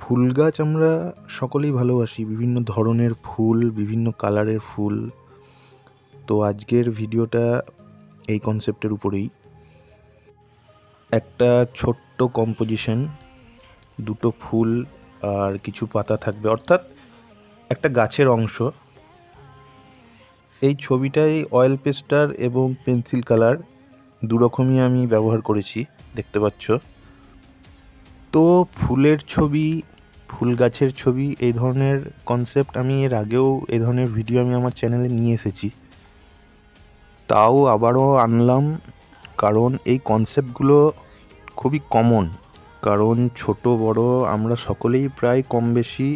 ফুল গাছ আমরা সকলেই ভালোবাসি, বিভিন্ন ধরনের ফুল, বিভিন্ন কালারের ফুল। তো আজকের ভিডিওটা এই কনসেপ্টের উপরেই। একটা ছোট্ট কম্পোজিশন, দুটো ফুল আর কিছু পাতা থাকবে, অর্থাৎ একটা গাছের অংশ। এই ছবিটায় অয়েল পেস্টার এবং পেন্সিল কালার দুরকমই আমি ব্যবহার করেছি, দেখতে পাচ্ছ। তো ফুলের ছবি, ফুল গাছের ছবি, এই ধরনের কনসেপ্ট আমি এর আগেও এই ধরনের ভিডিও আমি আমার চ্যানেলে নিয়ে এসেছি, তাও আবারও আনলাম কারণ এই কনসেপ্টগুলো খুবই কমন। কারণ ছোট বড় আমরা সকলেই প্রায় কম বেশি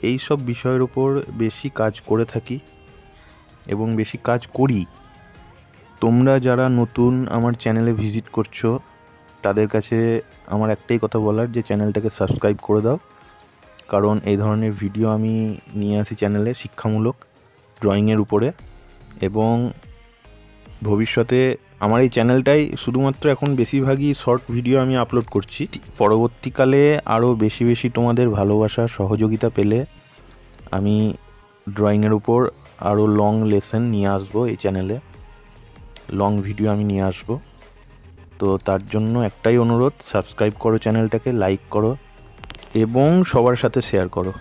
এই সব বিষয়ের উপর বেশি কাজ করে থাকি এবং বেশি কাজ করি। তোমরা যারা নতুন আমার চ্যানেলে ভিজিট করছো তাদের কাছে আমার একটাই কথা বলার, যে চ্যানেলটাকে সাবস্ক্রাইব করে দাও। কারণ এই ধরনের ভিডিও আমি নিয়ে আসি চ্যানেলে শিক্ষামূলক ড্রয়িংয়ের উপরে, এবং ভবিষ্যতে আমার এই চ্যানেলটাই শুধুমাত্র এখন বেশিরভাগই শর্ট ভিডিও আমি আপলোড করছি। পরবর্তীকালে আরও বেশি বেশি তোমাদের ভালোবাসা সহযোগিতা পেলে আমি ড্রয়িংয়ের উপর আরও লং লেসন নিয়ে আসবো, এই চ্যানেলে লং ভিডিও আমি নিয়ে আসবো। তো তার জন্য একটাই অনুরোধ, সাবস্ক্রাইব করো চ্যানেলটাকে, লাইক করো এবং সবার সাথে শেয়ার করো।